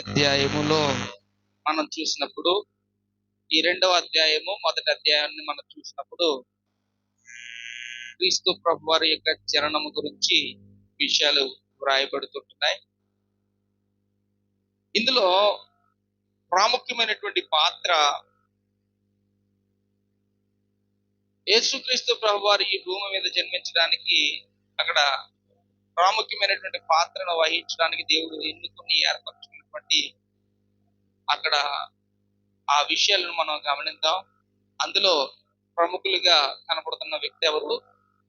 అధ్యాయములో మనం చూసినప్పుడు, ఈ 2వ అధ్యాయము మొదటి అధ్యాయాన్ని మనం చూసినప్పుడు క్రీస్తు ప్రభు వారి యొక్క జననము గురించి విషయాలు వ్రాయబడుతుంటున్నాయి. ఇందులో ప్రాముఖ్యమైనటువంటి పాత్ర యేసుక్రీస్తు ప్రభు వారు ఈ భూమి మీద జన్మించడానికి అక్కడ ప్రాముఖ్యమైనటువంటి పాత్రను వహించడానికి దేవుడు ఎన్నుకొని ఏర్పరచుకున్నటువంటి అక్కడ ఆ విషయాలను మనం గమనిద్దాం. అందులో ప్రముఖులుగా కనపడుతున్న వ్యక్తి ఎవరు?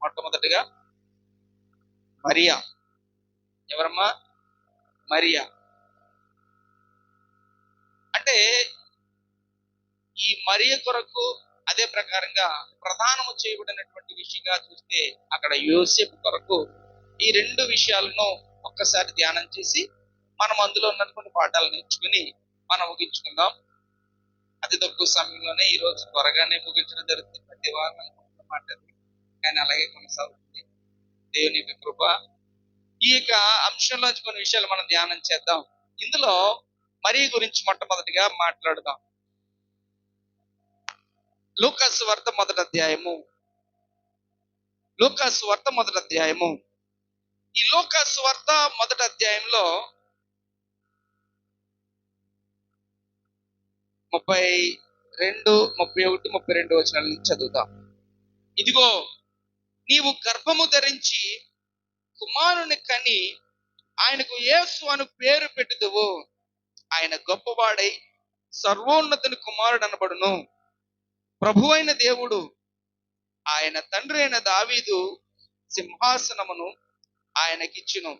మొట్టమొదటిగా మరియా. ఎవరమ్మా? మరియా. అంటే ఈ మరియ కొరకు అదే ప్రకారంగా ప్రధానము చేయబడినటువంటి విషయంగా చూస్తే అక్కడ యోసేపు కొరకు ఈ 2 విషయాలను ఒక్కసారి ధ్యానం చేసి మనం అందులో ఉన్నటువంటి పాఠాలు నేర్చుకుని మనం ముగించుకుందాం. అతి తక్కువ సమయంలోనే ఈ రోజు త్వరగానే ముగించడం జరుగుతుంది. ప్రతి వారం అనుకుంటున్న మాట కానీ అలాగే కొనసాగుతుంది. దేవుని యొక్క కృప. ఈ యొక్క అంశంలోంచి కొన్ని విషయాలు మనం ధ్యానం చేద్దాం. ఇందులో మరియ గురించి మొట్టమొదటిగా మాట్లాడుదాం. లూకాసు వార్త మొదటి అధ్యాయము. ఈ లూకాసు వార్త మొదటి అధ్యాయంలో 32, 31, 32 వచనాల నుంచి చదువుతాం. ఇదిగో, నీవు గర్భము ధరించి కుమారుని కని ఆయనకు యేసు అను పేరు పెట్టుదువు. ఆయన గొప్పవాడై సర్వోన్నతుని కుమారుడు అనబడును. ప్రభువైన దేవుడు ఆయన తండ్రి అయిన దావీదు సింహాసనమును ఆయనకిచ్చును.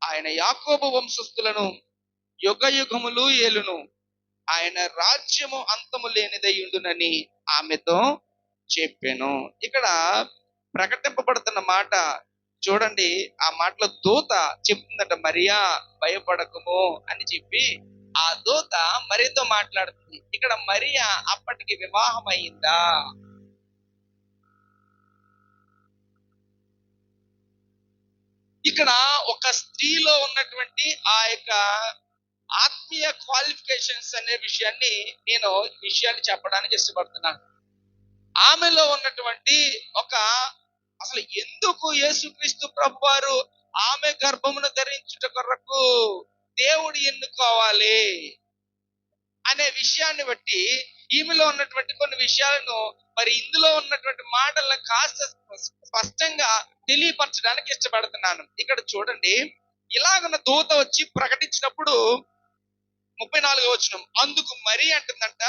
ఆయన యాకోబు వంశస్థులను యుగయుగములు ఏలును. ఆయన రాజ్యము అంతము లేనిదై ఉండునని ఆమెతో చెప్పాను. ఇక్కడ ప్రకటింపబడుతున్న మాట చూడండి. ఆ మాటలో దూత చెప్తుందట, మరియా భయపడకము అని చెప్పి ఆ దూత మరియతో మాట్లాడుతుంది. ఇక్కడ మరియా అప్పటికి వివాహం అయిందా? ఇక్కడ ఒక స్త్రీలో ఉన్నటువంటి ఆ యొక్క ఆత్మీయ క్వాలిఫికేషన్స్ అనే విషయాన్ని చెప్పడానికి ఇష్టపడుతున్నాను. ఆమెలో ఉన్నటువంటి అసలు ఎందుకు యేసుక్రీస్తు ప్రభు వారు ఆమె గర్భమును ధరించుట కొరకు దేవుడు ఎన్నుకోవాలి అనే విషయాన్ని బట్టి ఈమెలో ఉన్నటువంటి కొన్ని విషయాలను మరి ఇందులో ఉన్నటువంటి మాటలను కాస్త స్పష్టంగా తెలియపరచడానికి ఇష్టపడుతున్నాను. ఇక్కడ చూడండి, ఇలాగన్న దూత వచ్చి ప్రకటించినప్పుడు 34వ వచనం, అందుకు మరి అంటుందంట,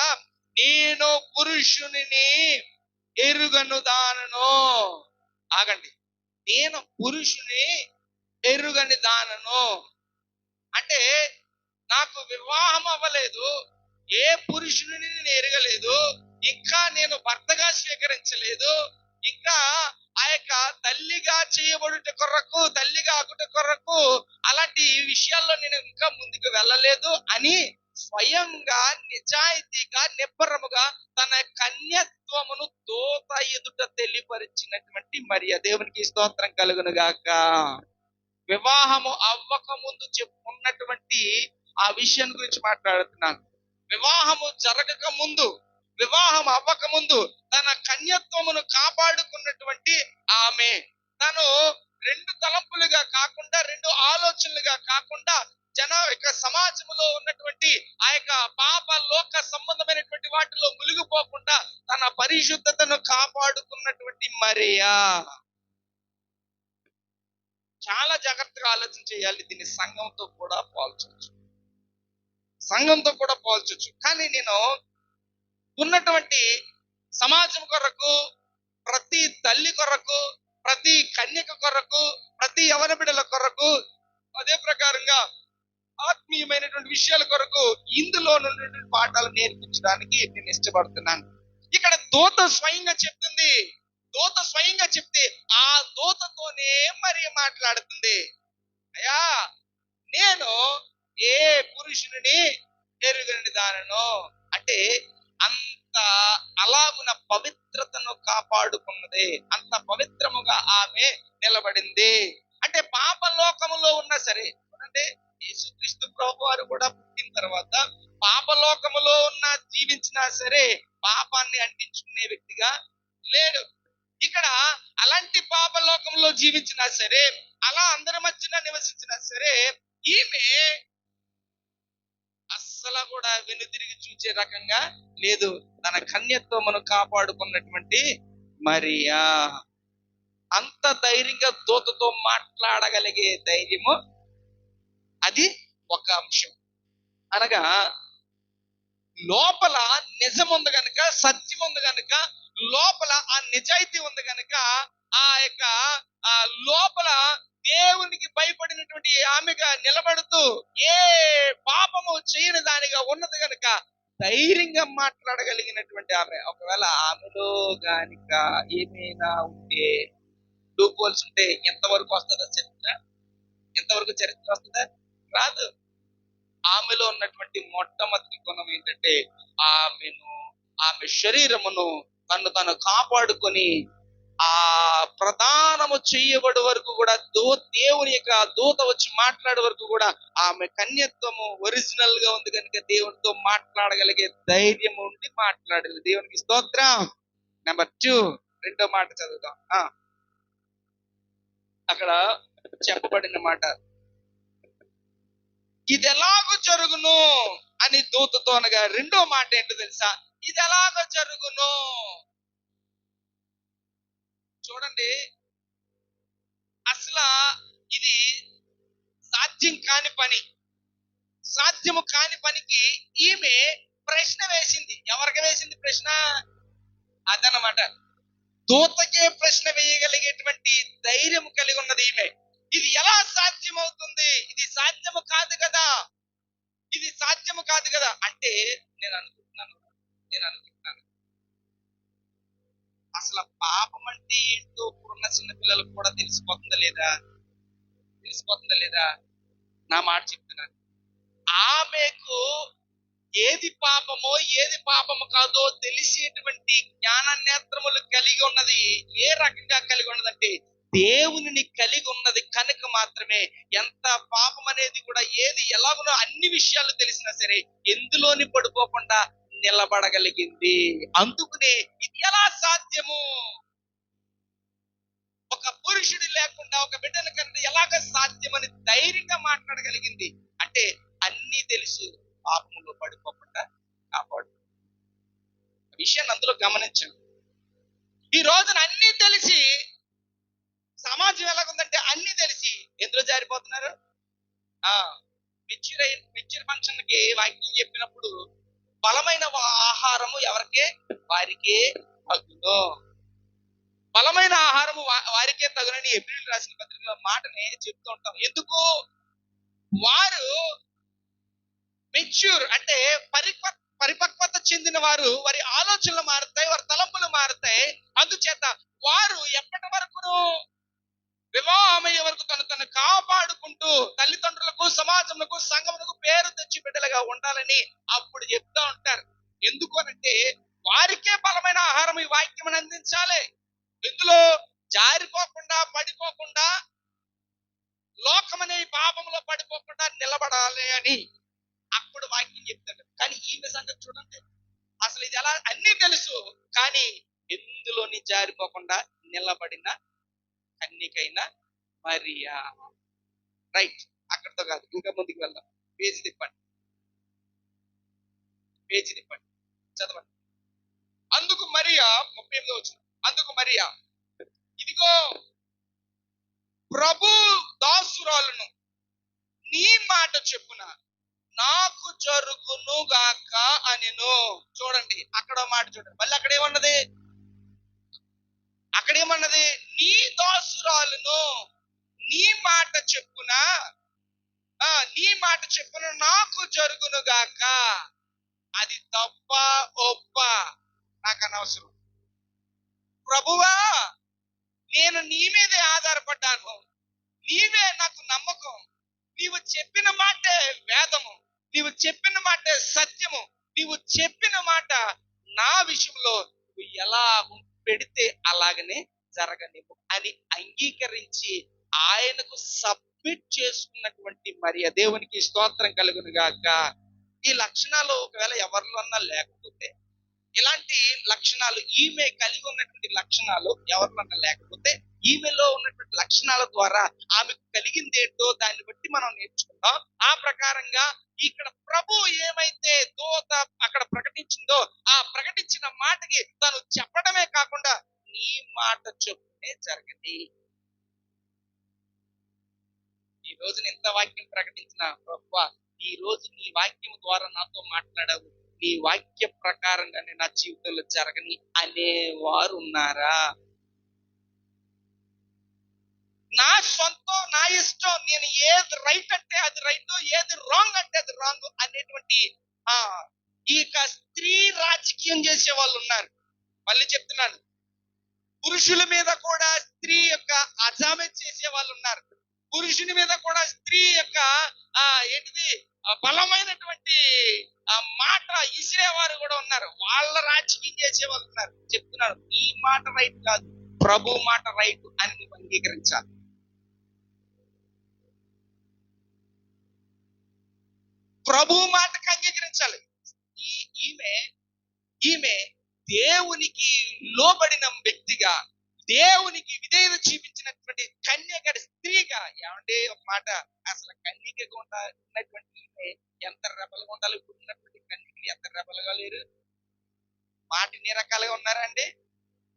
నేను పురుషుని ఎరుగను దానను. ఆగండి, నేను పురుషుని ఎరుగని దానను అంటే నాకు వివాహం అవ్వలేదు, ఏ పురుషుని నేను ఎరగలేదు, ఇంకా నేను భర్తగా స్వీకరించలేదు, ఇంకా ఆ యొక్క తల్లిగా చేయబడుట కొరకు, తల్లిగా ఆగుట కొరకు అలాంటి విషయాల్లో నేను ఇంకా ముందుకు వెళ్ళలేదు అని స్వయంగా నిజాయితీగా నిబ్బరముగా తన కన్యత్వమును దూత ఎదుట తెలియపరిచినటువంటి మరియ. దేవునికి స్తోత్రం కలుగును గాక. వివాహము అవ్వక ముందు చెప్పుకున్నటువంటి ఆ విషయం గురించి మాట్లాడుతున్నాను. వివాహము జరగక ముందు, వివాహం అవ్వక ముందు తన కన్యత్వమును కాపాడుకున్నటువంటి ఆమె, తను 2 తలంపులుగా కాకుండా, 2 ఆలోచనలుగా కాకుండా, సమాజంలో ఉన్నటువంటి ఆ యొక్క పాప లోక సంబంధమైనటువంటి వాటిలో మునిగిపోకుండా తన పరిశుద్ధతను కాపాడుకున్నటువంటి మరియా. చాలా జాగ్రత్తగా ఆలోచన చేయాలి. దీన్ని సంఘంతో కూడా పోల్చొచ్చు. కానీ నేను ఉన్నటువంటి సమాజం కొరకు, ప్రతి తల్లి కొరకు, ప్రతి కన్యక కొరకు, ప్రతి యవన బిడ్డల కొరకు, అదే ప్రకారంగా ఆత్మీయమైనటువంటి విషయాల కొరకు ఇందులో నుండి పాఠాలు నేర్పించడానికి నేను ఇష్టపడుతున్నాను. ఇక్కడ దూత స్వయంగా చెప్తుంది. దూత స్వయంగా చెప్తే ఆ దూతతోనే మరి మాట్లాడుతుంది. అయ్యా, నేను ఏ పురుషుని ఎరుగని దానను అంటే అంత అలాగున పవిత్రతను కాపాడుకున్నది, అంత పవిత్రముగా ఆమె నిలబడింది. అంటే పాప లోకములో ఉన్నా సరే, అంటే యేసుక్రీస్తు ప్రభు వారు కూడా పుట్టిన తర్వాత పాపలోకములో ఉన్న జీవించినా సరే పాపాన్ని అంటించుకునే వ్యక్తిగా లేడు. ఇక్కడ అలాంటి పాపలోకంలో జీవించినా సరే, అలా అందరి మధ్యన నివసించినా సరే, ఈమె అస్సలు కూడా వెనుదిరిగి చూచే రకంగా లేదు. తన కన్యత్వమును కాపాడుకున్నటువంటి మరియా. అంత ధైర్యంగా దూతతో మాట్లాడగలిగే ధైర్యము, అది ఒక అంశం. అనగా లోపల నిజం ఉంది కనుక, సత్యం ఉంది కనుక, లోపల ఆ నిజాయితీ ఉంది కనుక, ఆ యొక్క ఆ లోపల దేవునికి భయపడినటువంటి ఆమెగా నిలబడుతూ ఏ పాపము చేయని దానిగా ఉన్నది కనుక ధైర్యంగా మాట్లాడగలిగినటువంటి ఆమె. ఒకవేళ ఆమెలో గానిక ఏమైనా ఉంటే, లూపోల్స్ ఉంటే ఎంతవరకు వస్తుందా చరిత్ర? ఎంతవరకు చరిత్ర వస్తుందా? రాదు. ఆమెలో ఉన్నటువంటి మొట్టమొదటి గుణం ఏంటంటే, ఆమె శరీరమును తను కాపాడుకొని ఆ ప్రదానము చెయ్యబడి వరకు కూడా, దేవుని యొక్క దూత వచ్చి మాట్లాడే వరకు కూడా ఆమె కన్యత్వము ఒరిజినల్ గా ఉంది కనుక దేవునితో మాట్లాడగలిగే ధైర్యం ఉండి మాట్లాడాలి. దేవునికి స్తోత్రం. నెంబర్ 2, రెండో మాట చదువుతాం. అక్కడ చెప్పబడిన మాట, ఇది ఎలాగో జరుగును అని దూతతో అనగా, రెండో మాట ఏంటో తెలుసా? ఇది ఎలాగో జరుగును. చూడండి, అసలు ఇది సాధ్యం కాని పని. సాధ్యము కాని పనికి ఈమె ప్రశ్న వేసింది. ఎవరికి వేసింది ప్రశ్న? అదనమాట. దూతకే ప్రశ్న వేయగలిగేటువంటి ధైర్యం కలిగి ఉన్నది ఈమె. ఇది ఎలా సాధ్యమవుతుంది? ఇది సాధ్యము కాదు కదా, ఇది సాధ్యము కాదు కదా అంటే నేను అనుకుంటున్నాను అసలు పాపం అంటే ఏంటో ఇప్పుడున్న చిన్నపిల్లలకు కూడా తెలిసిపోతుందా లేదా? నా మాట చెప్తున్నాను. ఆమెకు ఏది పాపమో ఏది పాపము కాదో తెలిసేటువంటి జ్ఞాన నేత్రములు కలిగి ఉన్నది. ఏ రకంగా కలిగి ఉన్నదంటే, దేవునిని కలిగి ఉన్నది కనుక మాత్రమే ఎంత పాపం అనేది కూడా ఏది ఎలాగునో అన్ని విషయాలు తెలిసినా సరే ఎందులోని పడిపోకుండా నిలబడగలిగింది. అందుకనే ఇది ఎలా సాధ్యము? ఒక పురుషుడి లేకుండా ఒక బిడ్డల కంటే ఎలాగ సాధ్యమని ధైర్యంగా మాట్లాడగలిగింది. అంటే అన్ని తెలుసు, పాపంలో పడిపోకుండా కాపాడు. విషయాన్ని అందులో గమనించండి. ఈ రోజున అన్ని తెలిసి సమాజం ఎలాగుందంటే, అన్ని తెలిసి ఎందులో జారిపోతున్నారు? మిర్చి ఫంక్షన్ కి వాక్యం చెప్పినప్పుడు బలమైన ఆహారము ఎవరికే? వారికే తగును. బలమైన ఆహారము వారికే తగునని ఏప్రిల్ రాసిన పత్రికలో మాటని చెప్తూ ఉంటాం. ఎందుకు? వారు మెచ్యూర్ అంటే పరిపక్వత చెందిన వారు, వారి ఆలోచనలు మారుతాయి, వారి తలంపులు మారుతాయి. అందుచేత వారు ఎప్పటి వరకును వివాహమయ్యే వరకు తను కాపాడుకుంటూ తల్లిదండ్రులకు, సమాజములకు, సంఘములకు పేరు తెచ్చి బిడ్డలుగా ఉండాలని అప్పుడు చెప్తా ఉంటారు. ఎందుకు అనంటే, వారికే బలమైన ఆహారం ఈ వాక్యం అందించాలి. ఇందులో జారిపోకుండా, పడిపోకుండా, లోకమనే పాపంలో పడిపోకుండా నిలబడాలి అని అప్పుడు వాక్యం చెప్తాడు. కానీ ఈమె సంగతి చూడండి, అసలు ఇది ఎలా అన్ని తెలుసు, కానీ ఎందులోని జారిపోకుండా నిలబడిన కన్యకైన మరియా. రైట్, అక్కడితో కాదు, ఇంకా ముందుకు వెళ్దాం. పేజీ తిప్పండి, చదవండి. అందుకు మరియా, 38వ వచనం, అందుకు మరియా, ఇదిగో ప్రభు దాసురాలును, నీ మాట చెప్పున నాకు జరుగును గాక అనెను. చూడండి, అక్కడ మాట చూడండి. మళ్ళీ అక్కడేమన్నది? నీ దాసురాలును నీ మాట చెప్పున నాకు జరుగును గాక. అది తప్ప ఒప్ప నాకు అనవసరం. ప్రభువా, నేను నీ మీదే ఆధారపడ్డాను, నీవే నాకు నమ్మకం. నీవు చెప్పిన మాటే వేదము, నీవు చెప్పిన మాటే సత్యము, నీవు చెప్పిన మాట నా విషయంలో నువ్వు ఎలా పెడితే అలాగనే జరగనివ్వు అని అంగీకరించి ఆయనకు సబ్మిట్ చేసుకున్నటువంటి మరియ. దేవునికి స్తోత్రం కలుగును గాక. ఈ లక్షణాలు ఒకవేళ ఎవరిలోన్నా లేకపోతే, ఇలాంటి లక్షణాలు ఈమె కలిగి ఉన్నటువంటి లక్షణాలు ఎవరిలోన్నా లేకపోతే, ఈమెలో ఉన్నటువంటి లక్షణాల ద్వారా ఆమెకు కలిగింది ఏంటో దాన్ని బట్టి మనం నేర్చుకుందాం. ఆ ప్రకారంగా ఇక్కడ ప్రభు ఏమైతే దూత అక్కడ ప్రకటించిందో ఆ ప్రకటించిన మాటకి తను చెప్పడమే కాకుండా నీ మాట చొప్పునే జరగని. ఈ రోజు ఇంత వాక్యం ప్రకటించిన ప్రభువా, ఈ రోజు నీ వాక్యం ద్వారా నాతో మాట్లాడావు, నీ వాక్య ప్రకారంగానే నా జీవితంలో జరగని అనేవారు ఉన్నారా? నా సొంతం, నా ఇష్టం, నేను ఏది రైట్ అంటే అది రైట్, ఏది రాంగ్ అంటే అది రాంగ్ అనేటువంటి ఈ స్త్రీ రాజకీయం చేసే వాళ్ళు ఉన్నారు. మళ్ళీ చెప్తున్నాను, పురుషుల మీద కూడా స్త్రీ యొక్క అజామెత్ చేసే వాళ్ళు ఉన్నారు. పురుషుని మీద కూడా స్త్రీ యొక్క ఏంటిది బలమైనటువంటి మాట ఇసిరేవారు కూడా ఉన్నారు. వాళ్ళ రాజకీయం చేసే వాళ్ళు ఉన్నారు. చెప్తున్నాను, ఈ మాట రైట్ కాదు, ప్రభు మాట రైట్ అని నువ్వు అంగీకరించాలి. ప్రభు మాటకు అంగీకరించాలి. ఈమె దేవునికి లోబడిన వ్యక్తిగా, దేవునికి విధేయత చూపించినటువంటి కన్యకడి స్త్రీగా, ఏమంటే ఒక మాట, అసలు కన్యకగా ఉన్నటువంటి ఈమె ఎంత రెబలుగా ఉండాలి? ఇప్పుడు ఉన్నటువంటి కన్యకలు ఎంత రెబలుగా లేరు? మాట ఎన్ని రకాలుగా ఉన్నారండి?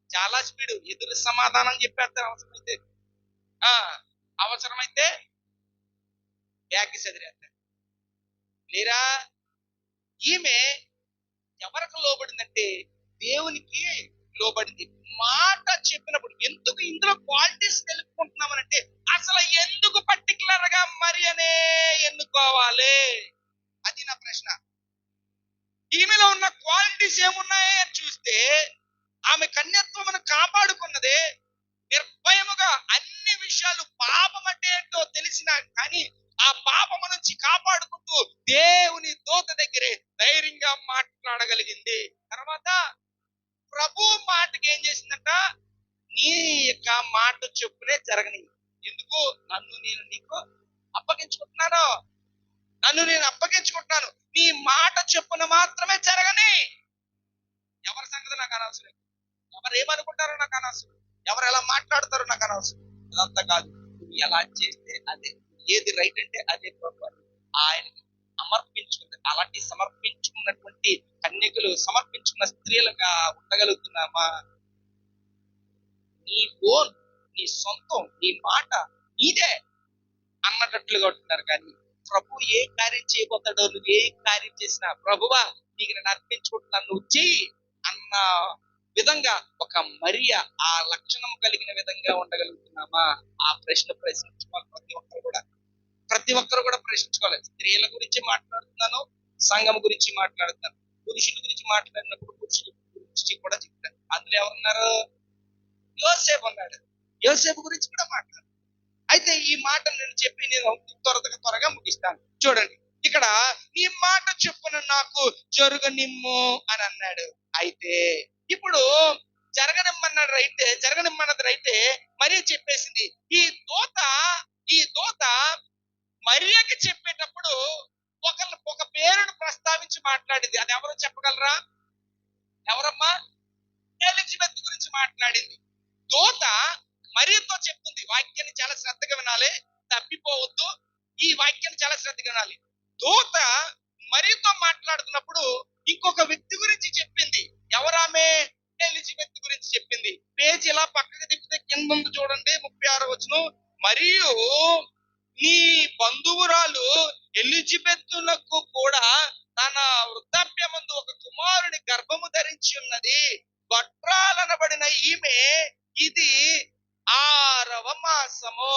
చాలా స్పీడ్, ఎదురు సమాధానం చెప్పేస్తారు. అవసరమైతే బ్యాగ్ చదిరేస్తారు లేరా? ఈమె ఎవరికి లోబడిందంటే దేవునికి లోబడింది. మాట చెప్పినప్పుడు ఎందుకు ఇందులో క్వాలిటీస్ తెలుపుకుంటున్నామనంటే, అసలు ఎందుకు పర్టికులర్ గా మరి అనే ఎన్నుకోవాలి? అది నా ప్రశ్న. ఈమెలో ఉన్న క్వాలిటీస్ ఏమున్నాయి అని చూస్తే, ఆమె కన్యత్వమును కాపాడుకున్నదే, నిర్భయముగా అన్ని విషయాలు, పాపం అంటే ఏంటో తెలిసినా కానీ ఆ పాపము నుంచి కాపాడుకుంటూ దేవుని దూత దగ్గరే ధైర్యంగా మాట్లాడగలిగింది. తర్వాత ప్రభు మాటకి ఏం చేసిందంట? నీ యొక్క మాట చెప్పునే జరగని. ఎందుకు? నన్ను నేను నీకు అప్పగించుకుంటున్నాను, నీ మాట చెప్పున మాత్రమే జరగని. ఎవరి సంగతి నాకు అనవసరం, ఎవరు ఏమనుకుంటారో నాకు అనవసరం, ఎవరు ఎలా మాట్లాడతారో నాకు అనవసరం. అదంతా కాదు, నువ్వు ఎలా చేస్తే అదే, ఏది రైట్ అంటే అదే ప్రభు ఆయనకి సమర్పించుకుంది. అలాంటి సమర్పించుకున్నటువంటి కన్యకులు, సమర్పించుకున్న స్త్రీలుగా ఉండగలుగుతున్నామా? నీ ఓన్, నీ సొంతం, నీ మాట నీదే అన్నట్లుగా ఉంటున్నారు. కానీ ప్రభు ఏ కార్యం చేయబోతాడో, నువ్వు ఏ కార్యం చేసినా, ప్రభువా నీకు నేను అర్పించుకుంటున్నాను, నువ్వు చెయ్యి అన్న విధంగా ఒక మరియ ఆ లక్షణం కలిగిన విధంగా ఉండగలుగుతున్నామా? ఆ ప్రశ్న ప్రశ్నించుకోవాలి ప్రతి ఒక్కరు కూడా ప్రశ్నించుకోవాలి. స్త్రీల గురించి మాట్లాడుతున్నాను, సంఘం గురించి మాట్లాడుతున్నాను, పురుషుల గురించి మాట్లాడినప్పుడు పురుషుల గురించి కూడా చెప్తాను. అందులో ఎవరున్నారు? యోసేపు ఉన్నాడు. యోసేపు గురించి కూడా మాట్లాడు. అయితే ఈ మాట నేను చెప్పి నేను త్వరగా ముగిస్తాను. చూడండి, ఇక్కడ ఈ మాట చెప్పున నాకు జరగనిమ్ము అని అన్నాడు. అయితే ఇప్పుడు జరగనిమ్మన్నది రైతే మరి చెప్పేసింది. ఈ దూత మరియకి చెప్పేటప్పుడు ఒక పేరును ప్రస్తావించి మాట్లాడింది. అది ఎవరో చెప్పగలరా? ఎవరమ్మా? ఎలిజబెత్ గురించి మాట్లాడింది. దూత మరియతో చెప్తుంది. వాక్యాన్ని చాలా శ్రద్ధగా వినాలి, తప్పిపోవద్దు. ఈ వాక్యాన్ని చాలా శ్రద్ధగా వినాలి. దూత మరియతో మాట్లాడుతున్నప్పుడు ఇంకొక వ్యక్తి గురించి చెప్పింది. ఎవరామె? ఎలిజబెత్ గురించి చెప్పింది. పేజీ ఇలా పక్కకి తిప్పితే కింద ఉంది చూడండి, 36వ వచనం. మరియు నీ బంధువురాలు ఎలిజబెత్తునకు కూడా తన వృద్ధాప్యమందు ఒక కుమారుని గర్భము ధరించి ఉన్నది. గొట్రాలనబడిన ఈమె ఇది 6వ మాసము.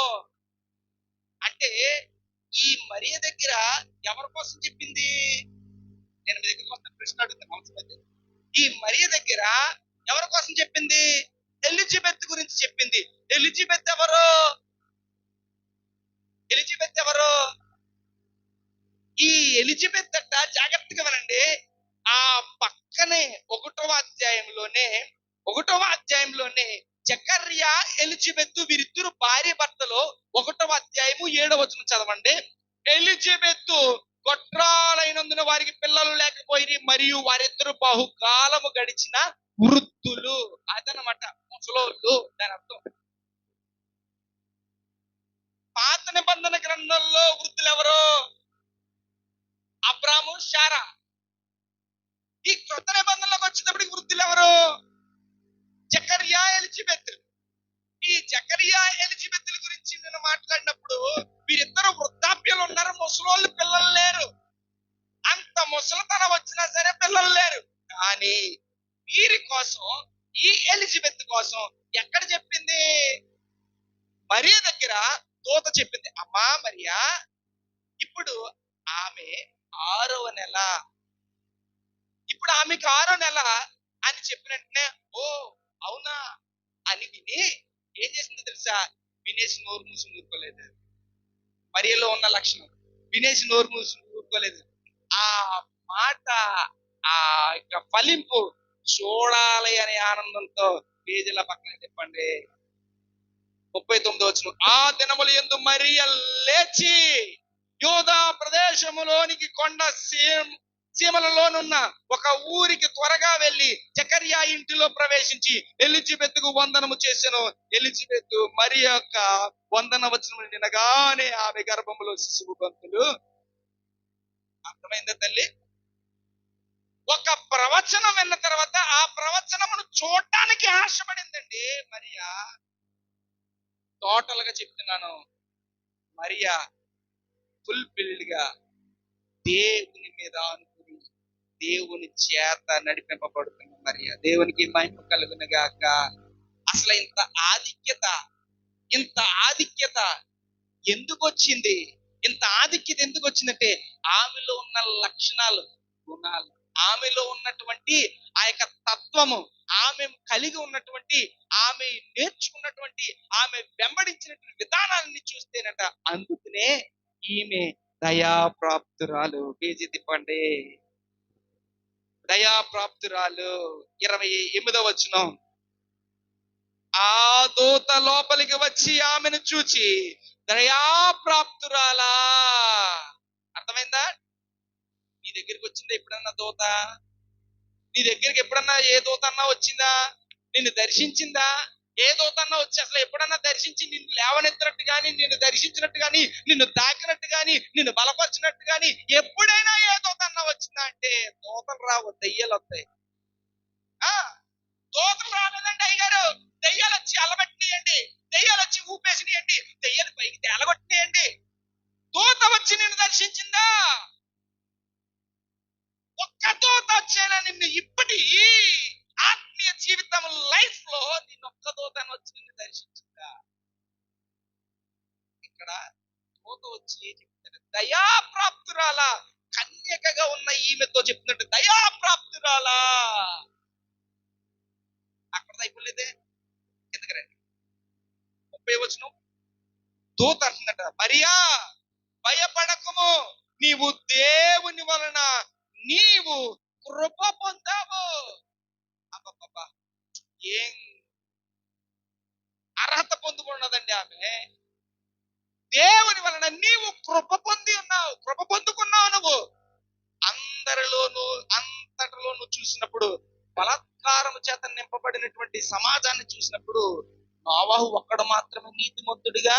అంటే ఈ మరియ దగ్గర ఎవరి కోసం చెప్పింది? నేను మీ దగ్గర వస్తున్న ప్రశ్న అడుగుతాను, అవసరం. ఈ మరియ దగ్గర ఎవరి కోసం చెప్పింది? ఎలిజబెత్ గురించి చెప్పింది. ఎలిజబెత్ ఎవరు? ఈ ఎలిజబెత్ అట్ట జాగ్రత్తగా వినండి. ఆ పక్కనే 1వ అధ్యాయంలోనే జకర్యా, ఎలిజబెత్ వీరిద్దరు భార్య భర్తలో 1వ అధ్యాయము 7వ వచనం చదవండి. ఎలిజబెత్ గొడ్రాలైనందున వారికి పిల్లలు లేకపోయి మరియు వారిద్దరు బహుకాలము గడిచిన వృద్ధులు. అదనమాట ముసలోళ్ళు. దాని అర్థం పాత నిబంధన గ్రంథంలో వృద్ధులు ఎవరు? అబ్రాము, శారా. ఈ కొత్త నిబంధనలోకి వచ్చేటప్పటికి వృద్ధులు ఎవరు? జకర్యా, ఎలిజబెత్. ఈ జకర్యా, ఎలిజబెత్ గురించి నేను మాట్లాడినప్పుడు వీరిద్దరు వృద్ధాప్యాలు ఉన్నారు, ముసలోళ్ళు, పిల్లలు లేరు. అంత ముసలితనం వచ్చినా సరే పిల్లలు లేరు. కానీ వీరి కోసం, ఈ ఎలిజబెత్ కోసం ఎక్కడ చెప్పింది? మరియ దగ్గర దూత చెప్పింది, అమ్మా మరియా, ఇప్పుడు ఆమె 6వ నెల, ఇప్పుడు ఆమెకి 6వ నెల అని చెప్పిన వెంటనే ఓ అవునా అని విని ఏం చేసింది తెలుసా? వినేసి నోరు మూసి ఊరుకోలేదు. మరియలో ఉన్న లక్షణం, వినేసి నోరు మూసి ఊరుకోలేదు. ఆ మాట, ఆ యొక్క ఫలింపు చూడాలి అనే ఆనందంతో పేజీల పక్కన చెప్పండి. 39 వచనం. ఆ దినముల యందు మరియ లేచి యూదా ప్రదేశములోనికి కొండ సీమలలోనున్న ఒక ఊరికి త్వరగా వెళ్లి జకర్యా ఇంటిలో ప్రవేశించి ఎలిజబెత్కు వందనము చేసెను. ఎలిజబెత్ మరియ యొక్క వందన వచనములు వినగానే ఆమె గర్భములో శిశువు గంతులు. అర్థమైందా తల్లి? ఒక ప్రవచనం విన్న తర్వాత ఆ ప్రవచనమును చూడటానికి ఆశపడిందండి మరియా. టోటల్ గా చెప్తున్నాను, మరియా ఫుల్ఫిల్డ్ గా దేవుని మీద అనుకుని దేవుని చేత నడిపింపబడుతున్న మరియా. దేవునికి మహిమ కలుగును గాక. అసలు ఇంత ఆధిక్యత ఎందుకు వచ్చింది? ఇంత ఆధిక్యత ఎందుకు వచ్చిందంటే ఆమెలో ఉన్న లక్షణాలు, గుణాలు, ఆమెలో ఉన్నటువంటి ఆ యొక్క తత్వము, ఆమె కలిగి ఉన్నటువంటి, ఆమె నేర్చుకున్నటువంటి, ఆమె వెంబడించినటువంటి విధానాన్ని చూస్తేనట. అందుకనే ఈమె దయాప్రాప్తురాలు. పేజీ తిప్పండి. దయాప్రాప్తురాలు. 28వ వచనం. ఆ దూత లోపలికి వచ్చి ఆమెను చూచి దయాప్రాప్తురాలా. అర్థమైందా? నీ దగ్గరికి వచ్చిందా ఎప్పుడన్నా దూత? నీ దగ్గరికి ఎప్పుడన్నా ఏ దూత అన్నా వచ్చిందా? నిన్ను దర్శించిందా? ఏ దూత అన్నా వచ్చి అసలు ఎప్పుడన్నా దర్శించి నిన్ను లేవనెత్తినట్టు గాని, నిన్ను దర్శించినట్టు గాని, నిన్ను తాకినట్టు గాని, నిన్ను బలపరిచినట్టు గాని ఎప్పుడైనా ఏ దూత అన్నా వచ్చిందా అంటే దూతలు రావు, దయ్యాలు వస్తాయి. దూతలు రాలేదండి అయ్యారు. దయ్యాలు వచ్చి అలబెట్టినాయండి, దయ్యాలు వచ్చి ఊపేసినాయండి, దయ్యాలు పైకి తేలగొట్టినాయండి. దూత వచ్చి నిన్ను దర్శించిందా? ఒక్క దూత వచ్చేనా నిన్ను ఇప్పటి ఆత్మీయ జీవితం లైఫ్ లో నిన్ను ఒక్క దూత వచ్చి నిన్ను దర్శించిందా? ఇక్కడ దూత వచ్చి చెప్తాడు, దయాప్రాప్తురాలా. కన్యకగా ఉన్న ఈమెతో చెప్తున్నట్టు దయాప్రాప్తురాలా. అక్కడ అయిపోలేదే, కిందకి రండి. 30వ వచనం. దూత అంటున్నట, మరియా భయపడకుము, నీవు దేవుని వలన నీవు కృప పొందావు. అబ్బబ్బబ్బా, ఏం అర్హత పొందుకున్నదండి ఆమె. దేవుని వలన నీవు కృప పొంది ఉన్నావు, కృప పొందుకున్నావు. నువ్వు అంతటిలోనూ చూసినప్పుడు, బలాత్కారము చేత నింపబడినటువంటి సమాజాన్ని చూసినప్పుడు నోవాహు ఒక్కడు మాత్రమే నీతిమంతుడిగా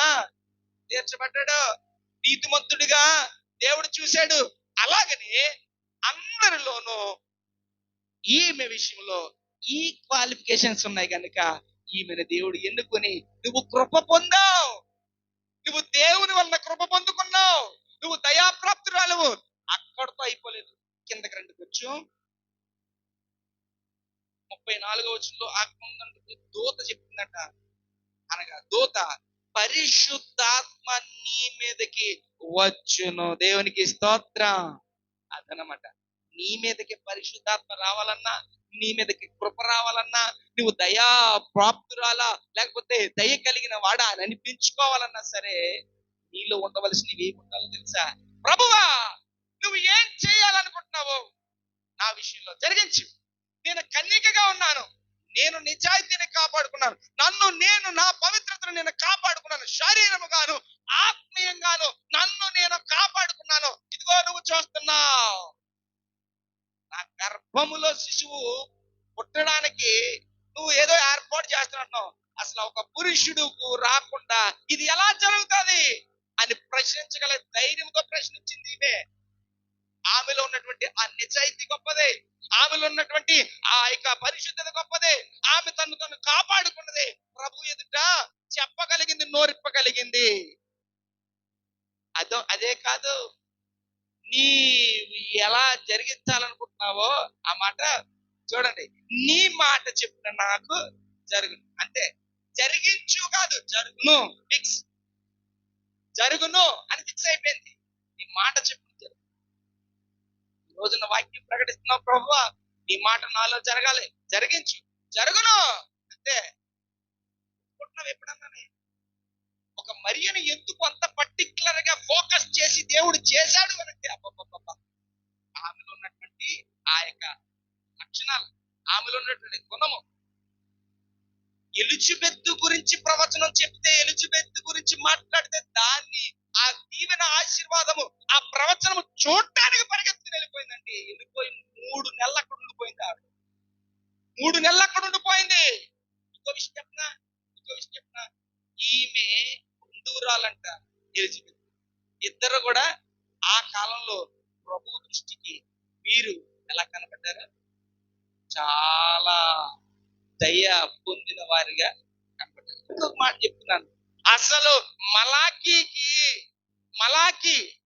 తీర్చబడ్డాడు. నీతిమంతుడిగా దేవుడు చూశాడు. అలాగనే అందరిలోనూ ఈమె విషయంలో ఈ క్వాలిఫికేషన్స్ ఉన్నాయి కనుక ఈమెను దేవుడు ఎన్నుకొని నువ్వు కృప పొందావు, నువ్వు దేవుని వలన కృప పొందుకున్నావు, నువ్వు దయాప్రాప్తురాలువు. అక్కడితో అయిపోలేదు, కిందకి రండి కొంచెం. 34వ వచనంలో ఆ దూత చెప్తుందట, అనగా దూత పరిశుద్ధాత్మ నీ మీదకి వచ్చును. దేవునికి స్తోత్రం. అదనమాట, నీ మీదకి పరిశుద్ధాత్మ రావాలన్నా, నీ మీదకి కృప రావాలన్నా, నువ్వు దయా ప్రాప్తురాలా లేకపోతే దయ కలిగిన వాడా అని అనిపించుకోవాలన్నా సరే నీలో ఉండవలసినవి ఏమి ఉండాలో తెలుసా? ప్రభువా, నువ్వు ఏం చేయాలనుకుంటున్నావో నా విషయంలో జరిగించు. నేను కన్యకగా ఉన్నాను, నేను నిజాయితీని కాపాడుకున్నాను, నేను నా పవిత్రతను నేను కాపాడుకున్నాను. శరీరము గాను ఆత్మీయ నిర్భయంగాను నన్ను నేను కాపాడుకున్నాను. ఇదిగో నువ్వు చూస్తున్నావు, నా గర్భములో శిశువు పుట్టడానికి నువ్వు ఏదో ఏర్పాటు చేస్తున్నట్టు, అసలు ఒక పురుషుడు రాకుండా ఇది ఎలా జరుగుతుంది అని ప్రశ్నించగల ధైర్యంతో ప్రశ్నించింది ఈమె. ఆమెలో ఉన్నటువంటి ఆ నిజాయితీ గొప్పదే, ఆమెలో ఉన్నటువంటి ఆ యొక్క పరిశుద్ధత గొప్పదే, ఆమె తను కాపాడుకున్నదే, ప్రభు ఎదుట చెప్పగలిగింది, నోరిప్పగలిగింది. అదే కాదు, నీ ఎలా జరిగించాలనుకుంటున్నావో ఆ మాట చూడండి, నీ మాట చెప్పిన నాకు జరుగును. అంటే జరిగించు కాదు, జరుగును, ఫిక్స్, జరుగును అని ఫిక్స్ అయిపోయింది. నీ మాట చెప్పిన జరుగు. ఈ రోజున వాక్యం ప్రకటిస్తున్నావు, ప్రభువా నీ మాట నాలో జరగాలి, జరిగించు, జరుగును. అంటే అనుకుంటున్నావు ఎప్పుడన్నానే? ఒక మరియను ఎందుకు అంత పర్టికులర్ గా ఫోకస్ చేసి దేవుడు చేశాడు అంటే, ఆమెలో ఉన్నటువంటి ఆ యొక్క లక్షణాలు, ఆమెలో ఉన్నటువంటి గుణము. ఎలిజబెత్ గురించి ప్రవచనం చెప్తే, ఎలిజబెత్ గురించి మాట్లాడితే దాన్ని ఆ దీవెన ఆశీర్వాదము ఆ ప్రవచనము చూడటానికి పరిగెత్తుకుని వెళ్ళిపోయిందండి. వెళ్ళిపోయి 3 నెలలు అక్కడ ఉండిపోయింది. ఆవిడ 3 నెలలు అక్కడ ఉండిపోయింది. ఇంకో విషయం చెప్పిన, ఈమె బంధువురాలంట ఎలిజబెత్. ఇద్దరు కూడా ఆ కాలంలో ప్రభు దృష్టికి వీరు ఎలా కనబడ్డారు? చాలా దయ పొందిన వారిగా కనబడ్డారు. ఇంకొక మాట చెప్తున్నాను, అసలు మలాకి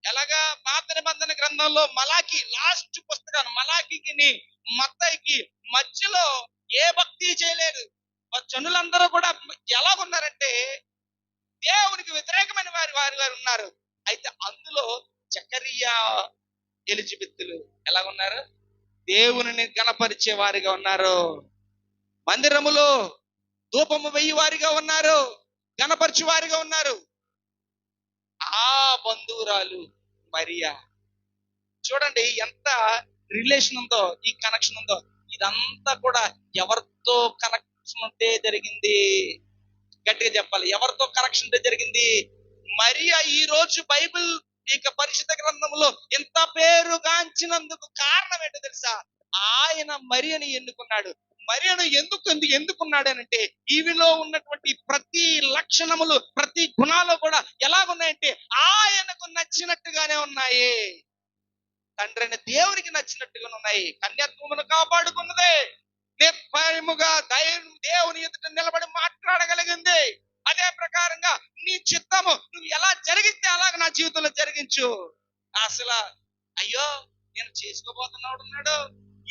ఎలాగా పాత నిబంధన గ్రంథంలో మలాకి లాస్ట్ పుస్తకాన్ని, మలాకికి మత్తయికి మధ్యలో ఏ భక్తి చేయలేదు. జనులందరూ కూడా ఎలాగున్నారంటే దేవునికి వ్యతిరేకమైన వారు ఉన్నారు. అయితే అందులో జకరియా ఎలిజబెత్తులు ఎలాగున్నారు? దేవుని గణపరిచే వారిగా ఉన్నారు, మందిరములో ధూపము వెయ్యి వారిగా ఉన్నారు, గణపరిచే వారిగా ఉన్నారు. ఆ బంధువురాలు మరియా, చూడండి ఎంత రిలేషన్ ఉందో, ఈ కనెక్షన్ ఉందో. ఇదంతా కూడా ఎవరితో కనెక్షన్ ఉంటే జరిగింది? గట్టిగా చెప్పాలి, ఎవరితో కనెక్షన్ ఉంటే జరిగింది? మరియా ఈ రోజు బైబిల్ ఇక పరిశుద్ధ గ్రంథంలో ఇంత పేరుగాంచినందుకు కారణం ఏంటో తెలుసా? ఆయన మరియను ఎన్నుకున్నాడు. మరియను ఎందుకున్నాడు అంటే, ఈవిలో ఉన్నటువంటి ప్రతి లక్షణములు, ప్రతి గుణాలు కూడా ఎలాగున్నాయంటే ఆయనకు నచ్చినట్టుగానే ఉన్నాయి, తండ్రిని దేవునికి నచ్చినట్టుగా ఉన్నాయి. కన్యత్వమును కాపాడుకున్నదే, నిర్భయముగా దేవుని ఎదుట నిలబడి మాట్లాడగలిగింది. అదే ప్రకారంగా నీ చిత్తము నువ్వు ఎలా జరిగితే అలాగ నా జీవితంలో జరిగించు. అసలు అయ్యో నేను చేసుకోబోతున్నాడు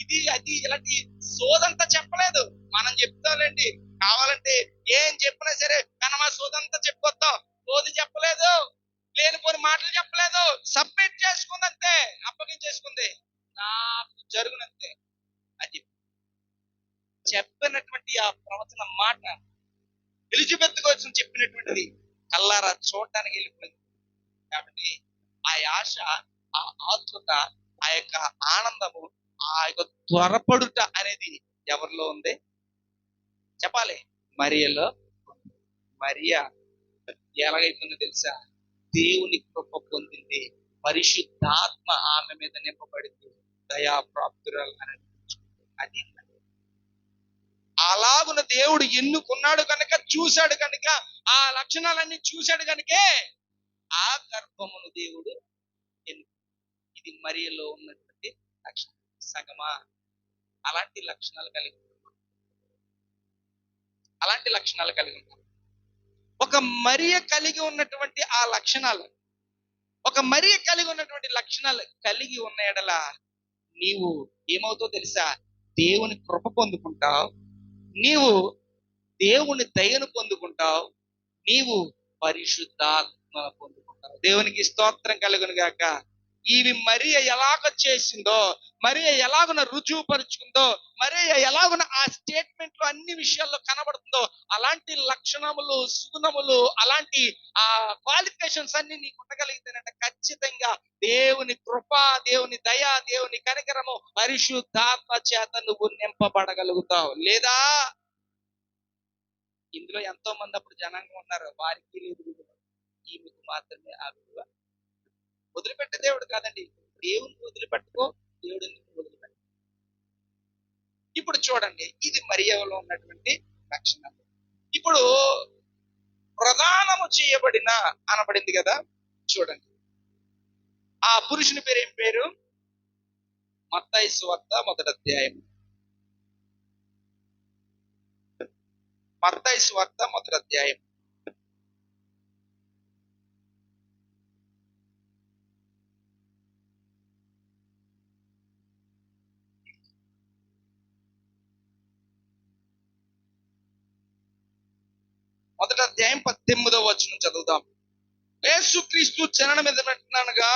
ఇది అది ఇలాంటి సోదంతా చెప్పలేదు. మనం చెప్తామండి, కావాలంటే ఏం చెప్పినా సరే కనమా సోదంతా చెప్పొద్దాం. సోది చెప్పలేదు, లేనిపోని మాటలు చెప్పలేదు, సబ్మిట్ చేసుకుందంతే, అప్పగించేసుకుంది, నాకు జరుగునంతే. అది చెప్పినటువంటి ఆ ప్రవచన మాట ఎలిజబెత్ కోసం చెప్పినటువంటిది కల్లారా చూడటానికి వెళ్ళిపోయింది. కాబట్టి ఆ ఆశ, ఆ ఆతృత, ఆ యొక్క ఆనందము, ఆ యొక్క త్వరపడుట అనేది ఎవరిలో ఉంది చెప్పాలి? మరియలో. మరియా ఎలాగైతుందో తెలుసా? దేవుని కృప పొందింది, పరిశుద్ధాత్మ ఆమె మీద నింపబడింది, దయాప్రాప్తురాలు అనిపించుకుంది. అది అలాగున దేవుడు ఎన్నుకున్నాడు కనుక, చూశాడు కనుక, ఆ లక్షణాలన్నీ చూశాడు కనుకే ఆ గర్భమును దేవుడు ఎన్నుకున్నాడు. ఇది మరియలో ఉన్నటువంటి లక్షణం. సగమా అలాంటి లక్షణాలు కలిగి ఉంటాం. ఒక మరియ కలిగి ఉన్నటువంటి ఆ లక్షణాలు, ఒక మరియ కలిగి ఉన్నటువంటి లక్షణాలు కలిగి ఉన్న ఎడల నీవు ఏమవుతావు తెలుసా? దేవుని కృప పొందుకుంటావు, నీవు దేవుని దయను పొందుకుంటావు, నీవు పరిశుద్ధాత్మ పొందుకుంటావు. దేవునికి స్తోత్రం కలుగును గాక. ఇవి మరియ ఎలాగ చేసిందో, మరియ ఎలాగున రుజువుపరుచుకుందో, మరియ ఎలాగున ఆ స్టేట్మెంట్ లో అన్ని విషయాల్లో కనబడుతుందో, అలాంటి లక్షణములు, సుగుణములు, అలాంటి ఆ క్వాలిఫికేషన్స్ అన్ని నీకు ఉండగలిగితేనంటే ఖచ్చితంగా దేవుని కృప, దేవుని దయ, దేవుని కనికరము, పరిశుద్ధాత్మ చేత నువ్వు నింపబడగలుగుతావు. లేదా ఇందులో ఎంతో మంది అప్పుడు జనాంగం ఉన్నారు, వారికి లేదు. ఈమెకు మాత్రమే ఆ విలువ. వదిలిపెట్టే దేవుడు కాదండి. దేవుని వదిలిపెట్టుకో, దేవుడు నిన్ను వదిలిపెట్టు. ఇప్పుడు చూడండి, ఇది మరియలో ఉన్నటువంటి లక్షణం. ఇప్పుడు ప్రదానము చేయబడిన అనబడింది కదా, చూడండి. ఆ పురుషుని పేరు ఏం పేరు? మత్తయి సువార్త 1వ అధ్యాయం. మత్తయి సువార్త 1వ అధ్యాయం. మొదటి అధ్యాయం 18వ వచనం చదువుదాం. యేసుక్రీస్తు జననం ఎదురనగా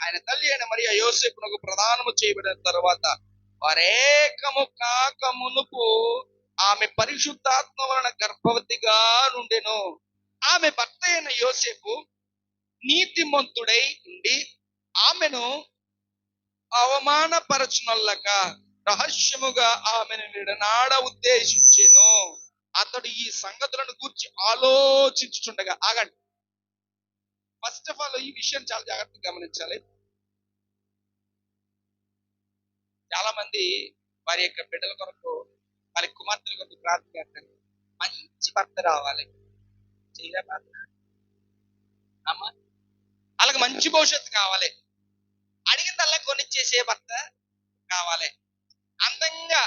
ఆయన తల్లి అయిన మరియ యోసేపునకు ప్రదానము చేయబడిన తర్వాత వారేకము కాక మునుపు ఆమె పరిశుద్ధాత్మ వలన గర్భవతిగా నుండెను. ఆమె భర్త అయిన యోసేపు నీతిమంతుడై ఉండి ఆమెను అవమానపరచునల్లక రహస్యముగా ఆమెను విడనాడ ఉద్దేశించెను. అతడు ఈ సంగతులను గూర్చి ఆలోచించుచుండగా, ఆగండి, ఫస్ట్ ఆఫ్ ఆల్ ఈ విషయం చాలా జాగ్రత్తగా గమనించాలి. చాలా మంది వారి యొక్క బిడ్డల కొరకు, వారి కుమార్తెల కొరకు ప్రార్థన చేస్తారు. మంచి భర్త రావాలి, చేయలే ప్రార్థన అమ్మా. వాళ్ళకి మంచి భవిష్యత్తు కావాలి, అడిగిందల్లా కొనిచ్చేసే భర్త కావాలి, అందంగా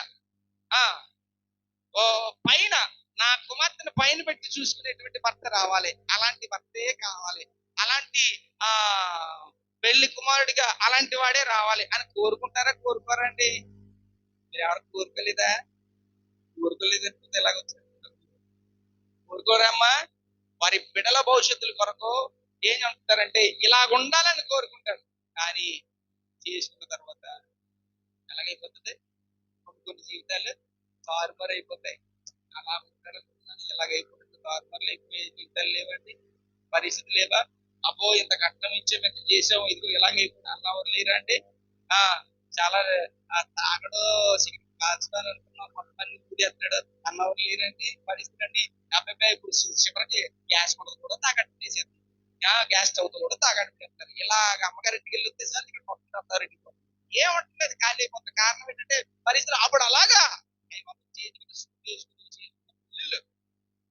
పైన నా కుమార్తెను పైన పెట్టి చూసుకునేటువంటి భర్త రావాలి. అలాంటి భర్తే కావాలి. అలాంటి పెళ్లి కుమారుడిగా అలాంటి వాడే రావాలి అని కోరుకుంటారా, కోరుకోరండి? మీరు ఎవరు కోరుకోలేదా? కోరుకోలేదంటే ఎలాగొచ్చారు? కోరుకోరమ్మా. వారి బిడ్డల భవిష్యత్తుల కొరకు ఏం చెప్తారంటే ఇలాగ ఉండాలని కోరుకుంటారు. కానీ చేసుకున్న తర్వాత ఎలాగైపోతుంది? కొన్ని జీవితాలు తారుమారు అయిపోతాయి. అలా ఉంటారు, ఇలాగైపోతుంది. తారుమారులు అయిపోయే జీవితాలు లేవండి, పరిస్థితి లేవా? అబ్బో ఇంత కట్నం ఇచ్చే మేము చేసాము, ఇదిగో ఇలాగైపోతుంది అన్నవారు లేరండి. చాలా తాగడు, సిగరెట్ కాల్చుతాను అనుకున్నాం, మొత్తాన్ని కూడేస్తాడు అన్నవారు లేరండి. పరిస్థితి అండి. అబ్బాయి ఇప్పుడు చివరికి గ్యాస్ కొడత కూడా తాగట్టు చేసేది, గ్యాస్ స్టవ్ కూడా తాగట్టు చేస్తారు. ఇలాగ అమ్మగారింటికి వెళ్ళొస్తే సార్ ఇక్కడ మొత్తం అత్తారింటికి ఏమంటుంది ఖాళీ అయిపోతుంది. కారణం ఏంటంటే పరిస్థితులు అప్పుడు అలాగా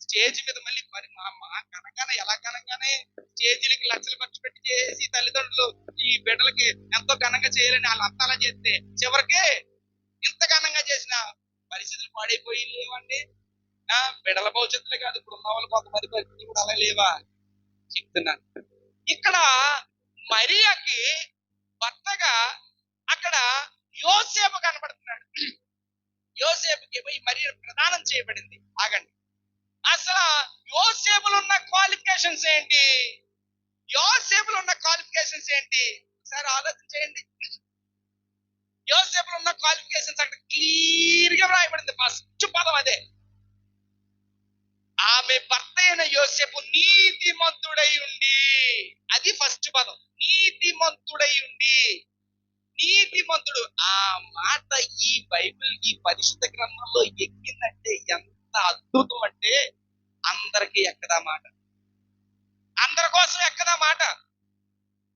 స్టేజ్ మీద మళ్ళీ మరి మా కనగానే ఎలా కనగానే స్టేజీలకి లక్షలు ఖర్చు పెట్టి చేసి తల్లిదండ్రులు ఈ బిడ్డలకి ఎంతో ఘనంగా చేయాలని వాళ్ళు అంతా అలా చేస్తే చివరికి ఇంత ఘనంగా చేసిన పరిస్థితులు పాడైపోయి లేవండి. బిడ్డల భవిష్యత్తులే కాదు, ఇప్పుడు ఉన్న వాళ్ళు కొంతమంది పరిస్థితులు కూడా అలా లేవా చెప్తున్నాను. ఇక్కడ మరియకి భర్తగా అక్కడ యోసేపు కనబడుతున్నాడు. యోసేపుకి పోయి మరియ ప్రదానం చేయబడింది. ఆగండి, అసలు యోసేపులో ఉన్న క్వాలిఫికేషన్స్ ఏంటి? యోసేపులో ఉన్న క్వాలిఫికేషన్స్ ఏంటి? ఒకసారి ఆలోచన చేయండి. యోసేపులో ఉన్న క్వాలిఫికేషన్స్ అక్కడ క్లియర్ గా రాయబడింది. ఫస్ట్ పదం అదే. ఆమె భర్త అయిన యోసేపు నీతిమంతుడై ఉండి, అది ఫస్ట్ పదం. నీతిమంతుడై ఉండి, నీతిమంతుడు. ఆ మాట ఈ బైబిల్, ఈ పరిశుద్ధ గ్రంథంలో ఎక్కిందంటే ఎంత అద్భుతం అంటే అందరికి ఎక్కదా మాట, అందరి కోసం ఎక్కదా మాట,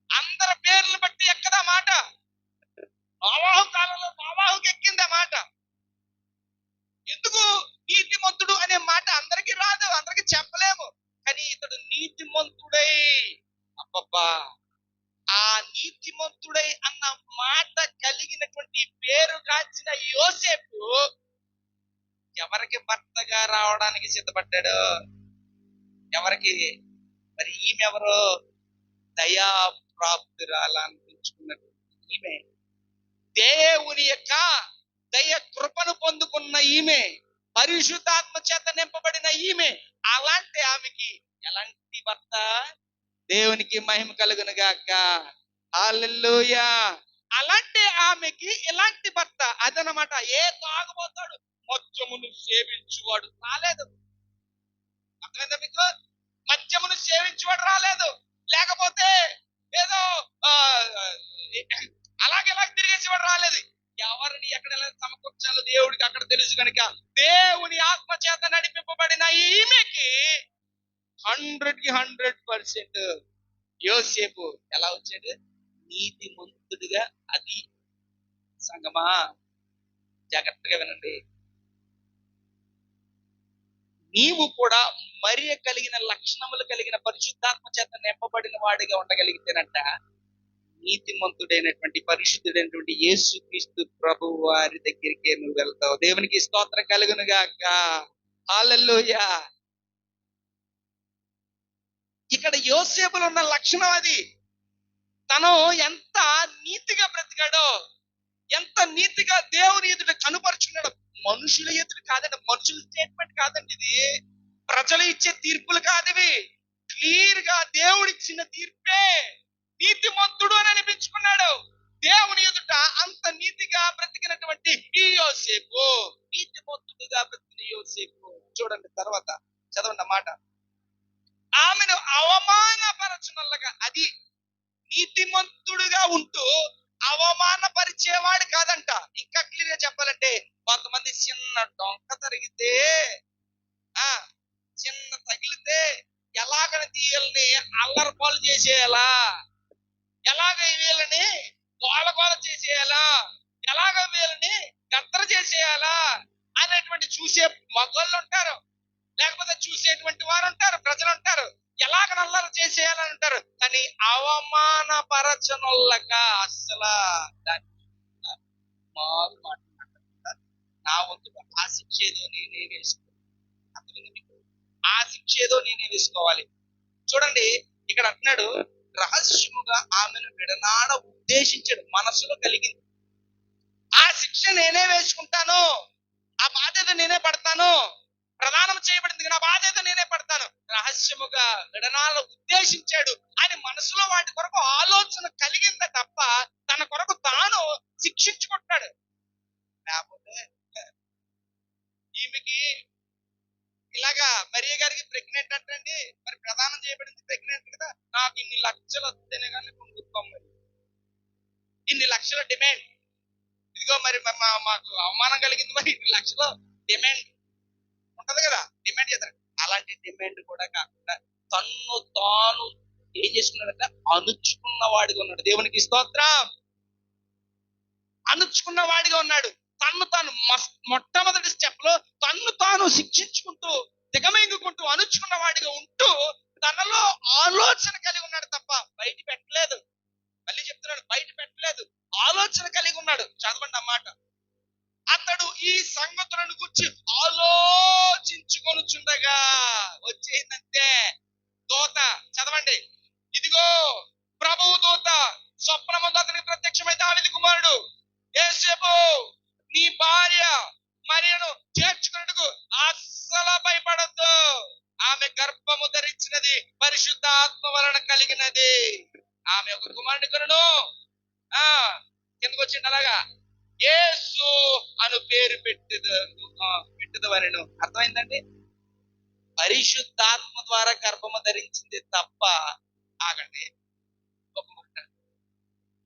అందరి పేర్లు బట్టి ఎక్కదా మాట. నోవాహు కాలంలో నోవాహుకి ఎక్కిందా మాట. ఎందుకు? నీతిమంతుడు అనే మాట అందరికి రాదు, అందరికి చెప్పలేము. కానీ ఇతడు నీతిమంతుడై, అబ్బబ్బా, ఆ నీతిమంతుడై అన్న మాట కలిగినటువంటి పేరు కాచిన యోసేపు ఎవరికి భర్తగా రావడానికి సిద్ధపడ్డాడు? ఎవరికి? మరి ఈమె ఎవరు? దయా ప్రాప్తురాలనిపించుకున్నటువంటి ఈమె, దేవుని యొక్క దయ కృపను పొందుకున్న ఈమె, పరిశుద్ధాత్మ చేత నింపబడిన ఈమె. అలాంటి ఆమెకి ఎలాంటి భర్త? దేవునికి మహిమ కలుగును గాక. హల్లెలూయా. అలాంటి ఆమెకి ఎలాంటి భర్త? అదనమాట. ఏ తాగుబోతాడు, మద్యమును సేవించువాడు రాలేదు. అర్థమైందా మీకు? మద్యమును సేవించువాడు రాలేదు. లేకపోతే ఏదో అలాగే తిరిగేసేవాడు రాలేదు. ఎవరిని ఎక్కడ ఎలా సమకూర్చాలో దేవుడికి అక్కడ తెలుసు కనుక దేవుని ఆత్మ చేత నడిపింపబడిన ఈమెకి 100% యోసేపు ఎలా వచ్చాడు? నీతిమంతుడిగా. అది సంగమా జాగ్రత్తగా వినండి. నీవు కూడా మరియ కలిగిన లక్షణములు కలిగిన పరిశుద్ధాత్మ చేత నింపబడిన వాడిగా ఉండగలిగితేనంట నీతిమంతుడైనటువంటి పరిశుద్ధుడైనటువంటి యేసుక్రీస్తు ప్రభు వారి దగ్గరికి నువ్వు వెళ్తావు. దేవునికి స్తోత్రం కలుగును గాక. హల్లెలూయా. ఇక్కడ యోసేపులో ఉన్న లక్షణం అది. తను ఎంత నీతిగా బ్రతికాడో, ఎంత నీతిగా దేవుని ఎదుట కనుపరుచుకున్నాడు. మనుషుల ఎదుట కాదండి, మనుషుల స్టేట్మెంట్ కాదండి ఇది, ప్రజలు ఇచ్చే తీర్పులు కాదు ఇవి. క్లియర్ గా దేవుడు ఇచ్చిన తీర్పే. నీతిమంతుడు అని అనిపించుకున్నాడు దేవుని ఎదుట. అంత నీతిగా బ్రతికినటువంటి ఈ యోసేపు, నీతిమంతుడుగా బ్రతికిన యోసేపు. చూడండి తర్వాత చదవండి మాట. ఆమెను అవమానపరచునల్లగా, అది నీతిమంతుడుగా ఉంటూ అవమానపరిచేవాడు కాదంట. ఇంకా క్లియర్ గా చెప్పాలంటే, కొంతమంది చిన్న డొంక తరిగితే, చిన్న తగిలితే ఎలాగని తీయాలని అల్లరి పాలు చేసేయాలా, ఎలాగ వీళ్ళని గోల చేసేయాలా, ఎలాగ వీళ్ళని గత్తర చేసేయాలా అనేటువంటి చూసే మగళ్ళు ఉంటారు, లేకపోతే చూసేటువంటి వారు ఉంటారు, ప్రజలు ఉంటారు. ఎలాగ నల్లరు చేసేయాలని ఉంటారు. కానీ అవమానపరచనొల్లగా అస్సలు దాన్ని మారు మాట్లాడకుండా నా వంతుగా ఆ శిక్ష ఏదో నేనే వేసుకోవాలి, ఆ శిక్ష ఏదో నేనే వేసుకోవాలి. చూడండి ఇక్కడ అంటున్నాడు, రహస్యముగా ఆమెను విడనాడ ఉద్దేశించాడు, మనసులో కలిగింది. ఆ శిక్ష నేనే వేసుకుంటాను, ఆ బాధ్యత నేనే పడతాను, ప్రదానం చేయబడింది నా బాధ్యత నేనే పడతాను, రహస్యముగా విడనాల ఉద్దేశించాడు అని మనసులో వాటి కొరకు ఆలోచన కలిగింద తప్ప తన కొరకు తాను శిక్షించుకుంటాడు. లేకపోతే ఈమెకి ఇలాగా మరియ గారికి ప్రెగ్నెంట్ అంటండి, మరి ప్రదానం చేయబడింది ప్రెగ్నెంట్ కదా, నాకు ఇన్ని లక్షలు వస్తేనే కానీ పొందుతాం, మరి ఇన్ని లక్షల డిమాండ్, ఇదిగో మరి మాకు అవమానం కలిగింది, మరి ఇన్ని లక్షలు డిమాండ్ ఉంటది కదా, డిమాండ్ చేస్తారు. అలాంటి డిమాండ్ కూడా కాకుండా తన్ను తాను ఏం చేసుకున్నాడంటే అణుచుకున్న వాడిగా ఉన్నాడు. దేవునికి స్తోత్రం. అణుచుకున్న వాడిగా ఉన్నాడు. తన్ను తాను మొట్టమొదటి స్టెప్ లో తన్ను తాను శిక్షించుకుంటూ దిగమింగుకుంటూ అణుచుకున్న వాడిగా ఉంటూ తనలో ఆలోచన కలిగి ఉన్నాడు తప్ప బయట పెట్టలేదు. మళ్ళీ చెప్తున్నాడు, బయట పెట్టలేదు, ఆలోచన కలిగి ఉన్నాడు. చదవండి అన్నమాట. అతడు ఈ సంగతులను గురించి ఆలోచించుకొనుచుండగా వచ్చేందంటే దూత, చదవండి, ఇదిగో ప్రభువు దూత స్వప్నమందు అతనికి ప్రత్యక్షమై దావీదు కుమారుడు యోసేపు, నీ భార్య మరియను చేర్చుకున్నట్టుకు అస్సలు భయపడద్దు, ఆమె గర్భము ధరించినది పరిశుద్ధ ఆత్మ వలన కలిగినది, ఆమె ఒక కుమారుని కొనును. కిందకు వచ్చింది అలాగా, యేసు అను పేరు పెట్టెదవనెను. అర్థమైందండి? పరిశుద్ధాత్మ ద్వారా గర్భము ధరించింది తప్ప. ఆగండి,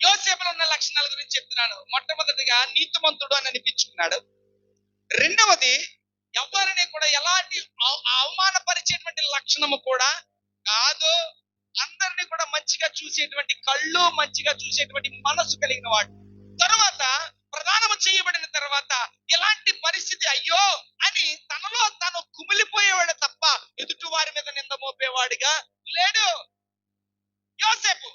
యోసేపులో ఉన్న లక్షణాల గురించి చెప్తున్నాను. మొట్టమొదటిగా నీతిమంతుడు అని అనిపించుకున్నాడు. రెండవది, ఎవరిని కూడా ఎలాంటి అవమానపరిచేటువంటి లక్షణము కూడా కాదు, అందరినీ కూడా మంచిగా చూసేటువంటి కళ్ళు, మంచిగా చూసేటువంటి మనసు కలిగిన వాడు. తరువాత ప్రదానము చేయబడిన తర్వాత ఎలాంటి పరిస్థితి అయ్యో అని తనలో తాను కుమిలిపోయేవాడు తప్ప ఎదుటి వారి మీద నింద మోపేవాడిగా లేడు యోసేపు.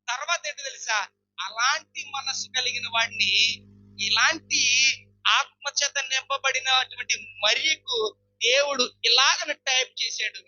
తర్వాత ఏంటో తెలుసా, అలాంటి మనసు కలిగిన వాడిని ఇలాంటి ఆత్మచేత నింపబడినటువంటి మరియకు దేవుడు ఇలాగ టైప్ చేశాడు.